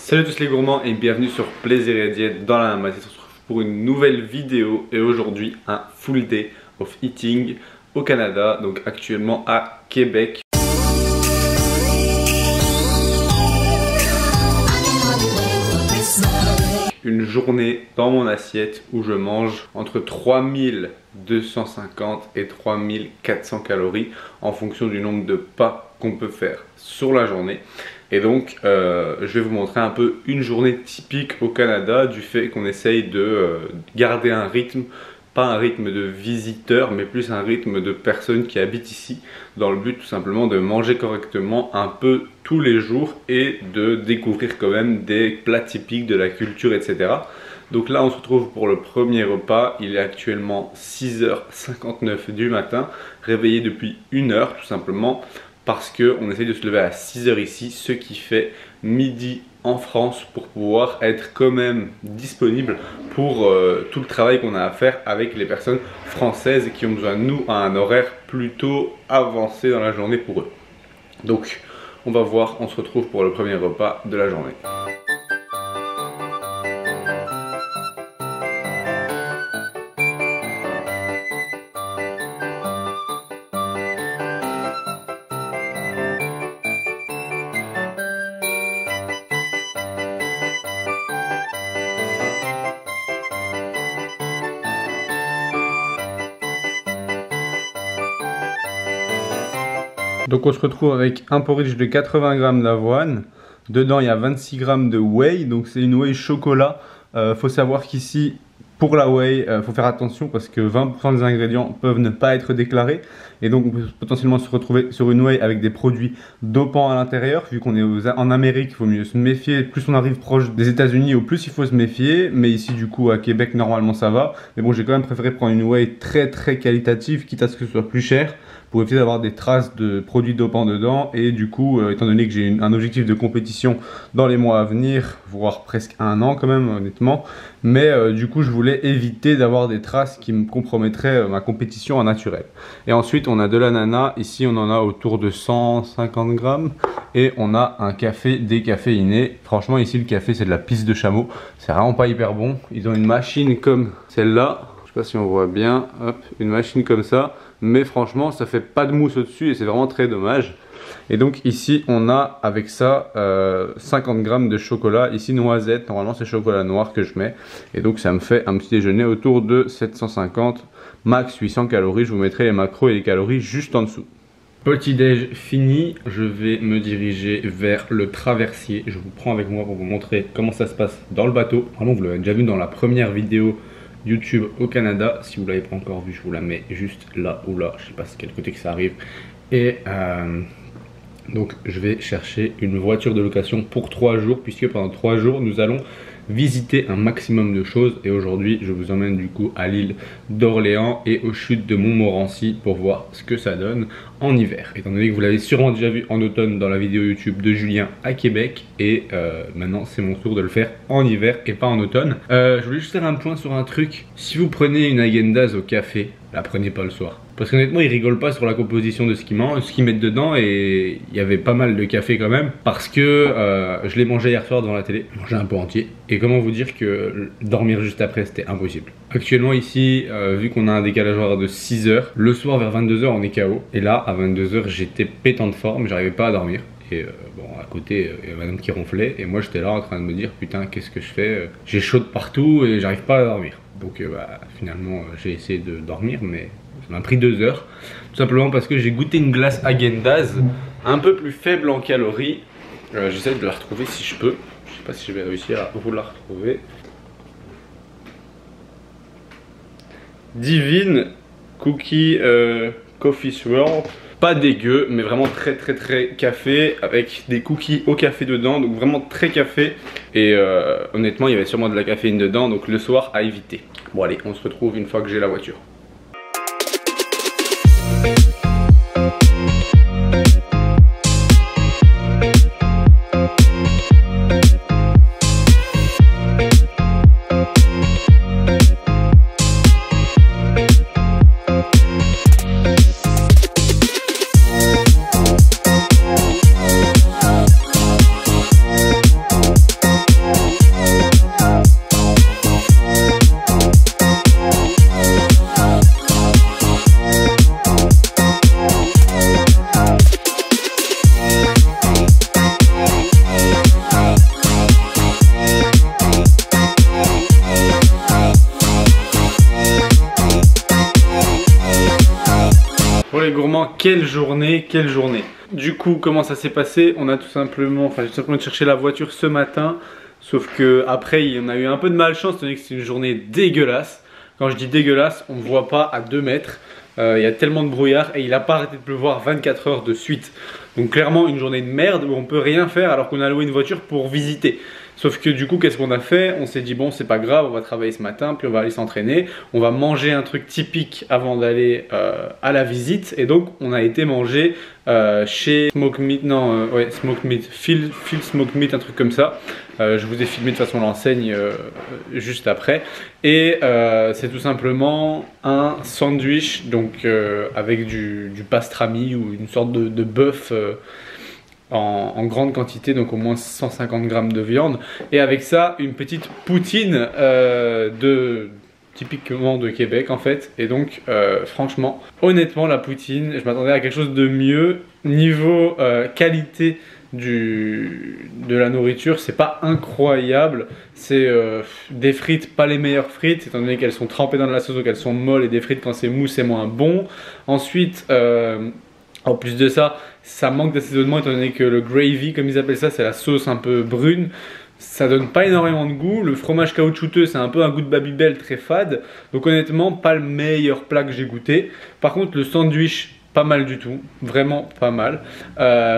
Salut à tous les gourmands et bienvenue sur Plaisir et Diète dans la même assiette. On se retrouve pour une nouvelle vidéo et aujourd'hui un full day of eating au Canada, donc actuellement à Québec. Une journée dans mon assiette où je mange entre 3250 et 3400 calories en fonction du nombre de pas qu'on peut faire sur la journée. Et donc je vais vous montrer un peu une journée typique au Canada, du fait qu'on essaye de garder un rythme, pas un rythme de visiteur mais plus un rythme de personnes qui habitent ici, dans le but tout simplement de manger correctement un peu tous les jours et de découvrir quand même des plats typiques de la culture, etc. Donc là on se retrouve pour le premier repas. Il est actuellement 6h59 du matin, réveillé depuis 1 heure tout simplement parce qu'on essaye de se lever à 6h ici, ce qui fait midi en France, pour pouvoir être quand même disponible pour tout le travail qu'on a à faire avec les personnes françaises qui ont besoin de nous à un horaire plutôt avancé dans la journée pour eux. Donc on va voir, on se retrouve pour le premier repas de la journée. Donc on se retrouve avec un porridge de 80 g d'avoine. Dedans il y a 26 g de whey, donc c'est une whey chocolat. Faut savoir qu'ici pour la whey, faut faire attention parce que 20% des ingrédients peuvent ne pas être déclarés. Et donc on peut potentiellement se retrouver sur une whey avec des produits dopants à l'intérieur. Vu qu'on est en Amérique, il faut mieux se méfier. Plus on arrive proche des États-Unis, au plus il faut se méfier. Mais ici du coup à Québec normalement ça va. Mais bon, j'ai quand même préféré prendre une whey très qualitative, quitte à ce que ce soit plus cher, pour éviter d'avoir des traces de produits dopants dedans. Et du coup, étant donné que j'ai un objectif de compétition dans les mois à venir, voire presque 1 an quand même honnêtement, mais du coup je voulais éviter d'avoir des traces qui me compromettraient ma compétition en naturel. Et ensuite on a de l'ananas, ici on en a autour de 150 g, et on a un café décaféiné. Franchement ici le café c'est de la pisse de chameau, c'est vraiment pas hyper bon. Ils ont une machine comme celle-là, je sais pas si on voit bien, hop, une machine comme ça, mais franchement ça fait pas de mousse au dessus et c'est vraiment très dommage. Et donc ici on a avec ça 50 g de chocolat, ici noisette, normalement c'est chocolat noir que je mets, et donc ça me fait un petit déjeuner autour de 750, max 800 calories. Je vous mettrai les macros et les calories juste en dessous. Petit déj fini, je vais me diriger vers le traversier. Je vous prends avec moi pour vous montrer comment ça se passe dans le bateau. Vraiment vous l'avez déjà vu dans la première vidéo YouTube au Canada. Si vous ne l'avez pas encore vu, je vous la mets juste là ou là, je sais pas de quel côté que ça arrive. Et donc je vais chercher une voiture de location pour 3 jours, puisque pendant 3 jours nous allons visiter un maximum de choses. Et aujourd'hui je vous emmène du coup à l'île d'Orléans et aux chutes de Montmorency pour voir ce que ça donne en hiver, étant donné que vous l'avez sûrement déjà vu en automne dans la vidéo YouTube de Julien à Québec. Et maintenant c'est mon tour de le faire en hiver et pas en automne. Je voulais juste faire un point sur un truc. Si vous prenez une Häagen-Dazs au café, la prenez pas le soir, parce qu'honnêtement ils rigolent pas sur la composition de ce qu'ils mangent, ce qu'ils mettent dedans. Et il y avait pas mal de café quand même, parce que je l'ai mangé hier soir devant la télé, mangé un pot entier. Et comment vous dire que dormir juste après c'était impossible. Actuellement ici, vu qu'on a un décalage horaire de 6 heures, le soir vers 22 h on est KO. Et là à 22 h j'étais pétant de forme, j'arrivais pas à dormir. Et bon, à côté il y a madame qui ronflait et moi j'étais là en train de me dire putain qu'est-ce que je fais, j'ai chaud de partout et j'arrive pas à dormir. Donc finalement j'ai essayé de dormir, mais ça m'a pris 2 heures, tout simplement parce que j'ai goûté une glace Häagen-Dazs un peu plus faible en calories. J'essaie de la retrouver si je peux, je sais pas si je vais réussir à vous la retrouver. Divine Cookie Coffee Swirl. Pas dégueu, mais vraiment très café, avec des cookies au café dedans, donc vraiment très café. Et honnêtement il y avait sûrement de la caféine dedans, donc le soir à éviter. Bon allez, on se retrouve une fois que j'ai la voiture. soirée gourmand, quelle journée, quelle journée. Du coup, comment ça s'est passé? On a tout simplement, enfin j'ai simplement cherché la voiture ce matin. Sauf que après, on a eu un peu de malchance, étant donné que c'est une journée dégueulasse. Quand je dis dégueulasse, on ne voit pas à 2 mètres. Il y a tellement de brouillard et il n'a pas arrêté de pleuvoir 24 heures de suite. Donc clairement une journée de merde où on peut rien faire alors qu'on a loué une voiture pour visiter. Sauf que du coup, qu'est-ce qu'on a fait? On s'est dit bon, c'est pas grave, on va travailler ce matin, puis on va aller s'entraîner. On va manger un truc typique avant d'aller à la visite. Et donc on a été manger chez Smoke Meat, ouais, Smoke Meat, Phil Smoke Meat, un truc comme ça. Je vous ai filmé de toute façon l'enseigne juste après. Et c'est tout simplement un sandwich donc avec du pastrami ou une sorte de bœuf en grande quantité, donc au moins 150 grammes de viande. Et avec ça, une petite poutine typiquement de Québec en fait. Et donc franchement, honnêtement la poutine, je m'attendais à quelque chose de mieux. Niveau qualité de la nourriture, c'est pas incroyable. C'est des frites, pas les meilleures frites, étant donné qu'elles sont trempées dans de la sauce, donc elles sont molles, et des frites quand c'est mou c'est moins bon. Ensuite, en plus de ça, ça manque d'assaisonnement étant donné que le gravy, comme ils appellent ça, c'est la sauce un peu brune. Ça donne pas énormément de goût. Le fromage caoutchouteux, c'est un peu un goût de Babybel très fade. Donc honnêtement, pas le meilleur plat que j'ai goûté. Par contre, le sandwich, pas mal du tout, vraiment pas mal,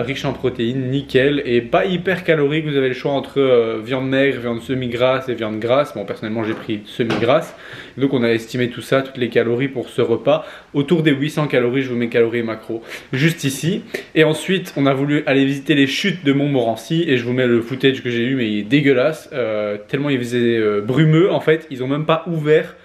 riche en protéines, nickel, et pas hyper calorique. Vous avez le choix entre viande maigre, viande semi-grasse et viande grasse. Bon, personnellement j'ai pris semi-grasse, donc on a estimé tout ça, toutes les calories pour ce repas, autour des 800 calories. Je vous mets calories et macros juste ici. Et ensuite on a voulu aller visiter les chutes de Montmorency, et je vous mets le footage que j'ai eu, mais il est dégueulasse, tellement il faisait brumeux en fait. Ils ont même pas ouvert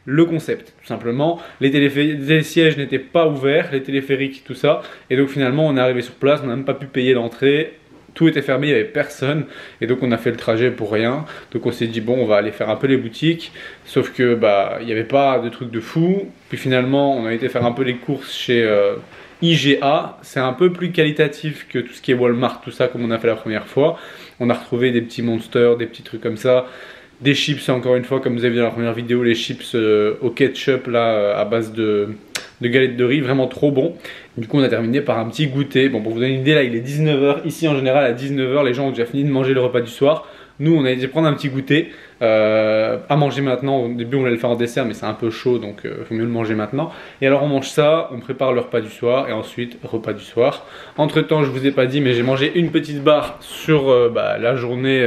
le concept, tout simplement. Les sièges n'étaient pas ouverts, les téléphériques, tout ça. Et donc finalement, on est arrivé sur place, on n'a même pas pu payer l'entrée. Tout était fermé, il n'y avait personne. Et donc on a fait le trajet pour rien. Donc on s'est dit, bon, on va aller faire un peu les boutiques. Sauf que, bah, il n'y avait pas de truc de fou. Puis finalement, on a été faire un peu les courses chez IGA. C'est un peu plus qualitatif que tout ce qui est Walmart, tout ça, comme on a fait la première fois. On a retrouvé des petits monsters, des petits trucs comme ça. Des chips, encore une fois, comme vous avez vu dans la première vidéo, les chips au ketchup là, à base de galettes de riz, vraiment trop bon. Du coup on a terminé par un petit goûter. Bon, pour vous donner une idée, là il est 19 h. Ici en général à 19 h les gens ont déjà fini de manger le repas du soir. Nous on a été prendre un petit goûter à manger maintenant. Au début on voulait le faire en dessert, mais c'est un peu chaud, donc il faut mieux le manger maintenant. Et alors on mange ça, on prépare le repas du soir, et ensuite repas du soir. Entre temps, je vous ai pas dit, mais j'ai mangé une petite barre sur la journée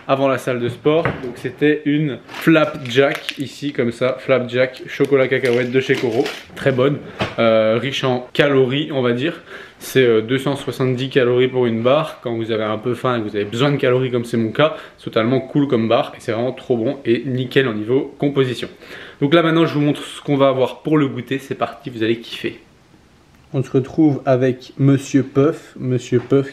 avant la salle de sport. Donc c'était une flapjack ici, comme ça, flapjack chocolat cacahuète de chez Coro, très bonne, riche en calories on va dire. C'est 270 calories pour une barre. Quand vous avez un peu faim et que vous avez besoin de calories comme c'est mon cas, c'est totalement cool comme barre, et c'est vraiment trop bon et nickel au niveau composition. Donc là maintenant je vous montre ce qu'on va avoir pour le goûter. C'est parti, vous allez kiffer. On se retrouve avec Monsieur Puff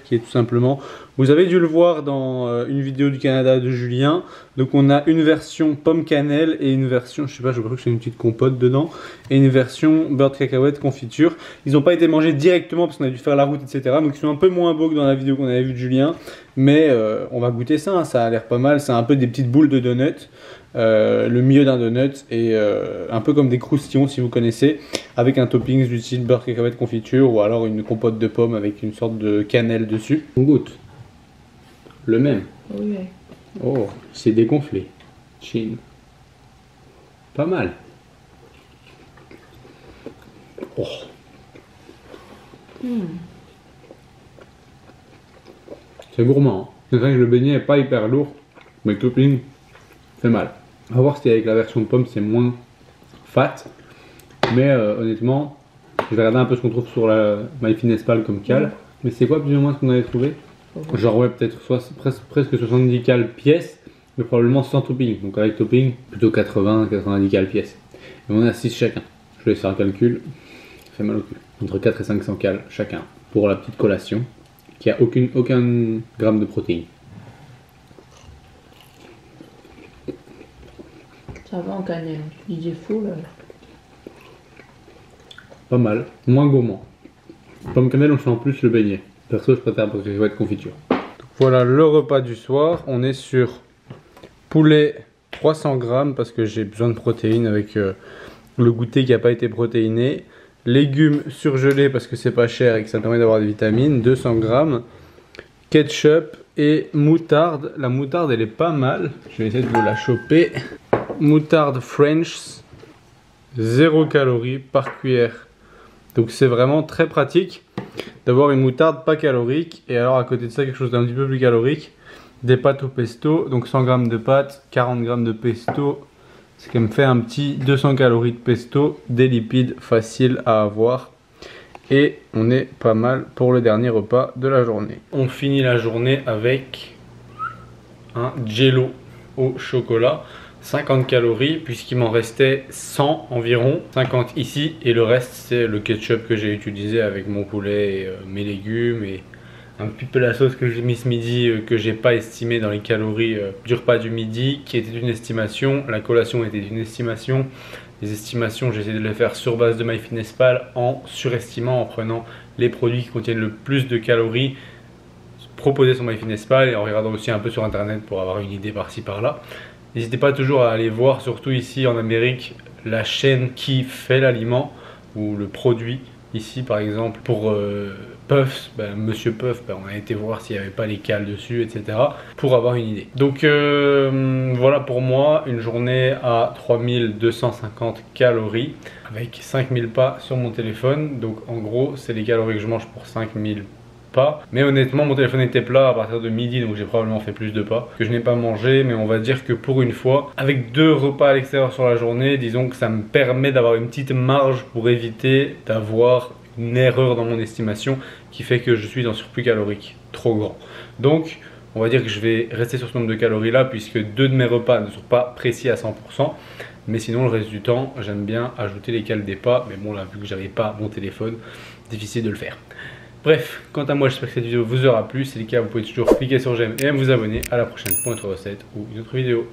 qui est tout simplement, vous avez dû le voir dans une vidéo du Canada de Julien. Donc on a une version pomme cannelle et une version, je sais pas, je crois que c'est une petite compote dedans, et une version beurre de cacahuète confiture. Ils n'ont pas été mangés directement parce qu'on a dû faire la route, etc. Donc ils sont un peu moins beaux que dans la vidéo qu'on avait vue de Julien. Mais on va goûter ça, hein, ça a l'air pas mal. C'est un peu des petites boules de donuts. Le milieu d'un donut et un peu comme des croustillons si vous connaissez, avec un topping du style beurre cacahuète confiture, ou alors une compote de pommes avec une sorte de cannelle dessus. On goûte le même. Oui. Oh, c'est dégonflé. Chine. Pas mal. Oh. C'est gourmand. Hein. C'est vrai que le beignet est pas hyper lourd, mais le topping fait mal. On va voir si avec la version de pomme c'est moins fat. Mais honnêtement, je vais regarder un peu ce qu'on trouve sur la MyFitnessPal comme cal. Mais c'est quoi plus ou moins ce qu'on avait trouvé? Genre ouais, peut-être presque 70 cal pièce, mais probablement sans topping. Donc avec topping, plutôt 80-90 cal pièce. Et on a 6 chacun. Je vais faire un calcul. Ça fait mal au cul. Entre 4 et 500 cal chacun pour la petite collation qui a aucun gramme de protéines. Ça va en cannelle. Il est fou là. Pas mal. Moins gourmand. Pomme cannelle, on sent en plus le beignet. Perso, je préfère parce que ça va être confiture. Donc, voilà le repas du soir. On est sur poulet 300 grammes parce que j'ai besoin de protéines avec le goûter qui n'a pas été protéiné. légumes surgelés parce que c'est pas cher et que ça permet d'avoir des vitamines, 200 grammes, ketchup et moutarde. La moutarde elle est pas mal, je vais essayer de vous la choper. Moutarde French, 0 calories par cuillère. Donc c'est vraiment très pratique d'avoir une moutarde pas calorique. Et alors à côté de ça quelque chose d'un petit peu plus calorique, des pâtes au pesto, donc 100 g de pâtes, 40 g de pesto. Ce qui me fait un petit 200 calories de pesto, des lipides faciles à avoir. Et on est pas mal pour le dernier repas de la journée. On finit la journée avec un jello au chocolat. 50 calories puisqu'il m'en restait 100 environ, 50 ici et le reste c'est le ketchup que j'ai utilisé avec mon poulet et mes légumes et un petit peu la sauce que j'ai mis ce midi que j'ai pas estimé dans les calories du repas du midi qui était une estimation, la collation était une estimation. Les estimations j'ai essayé de les faire sur base de MyFitnessPal en surestimant, en prenant les produits qui contiennent le plus de calories proposés sur MyFitnessPal et en regardant aussi un peu sur internet pour avoir une idée par-ci par-là. N'hésitez pas toujours à aller voir, surtout ici en Amérique, la chaîne qui fait l'aliment ou le produit. Ici par exemple pour Puffs, Monsieur Puff, on a été voir s'il n'y avait pas les cales dessus, etc. pour avoir une idée. Donc voilà pour moi, une journée à 3250 calories avec 5000 pas sur mon téléphone. Donc en gros, c'est les calories que je mange pour 5000 pas. Mais honnêtement, mon téléphone était plat à partir de midi, donc j'ai probablement fait plus de pas que je n'ai pas mangé. Mais on va dire que pour une fois, avec 2 repas à l'extérieur sur la journée, disons que ça me permet d'avoir une petite marge pour éviter d'avoir une erreur dans mon estimation qui fait que je suis en surplus calorique trop grand. Donc on va dire que je vais rester sur ce nombre de calories là puisque 2 de mes repas ne sont pas précis à 100%. Mais sinon le reste du temps j'aime bien ajouter les cales des pas. Mais bon là vu que j'avais pas mon téléphone, difficile de le faire. Bref, quant à moi j'espère que cette vidéo vous aura plu. Si c'est le cas vous pouvez toujours cliquer sur j'aime et vous abonner. À la prochaine pour une autre recette ou une autre vidéo.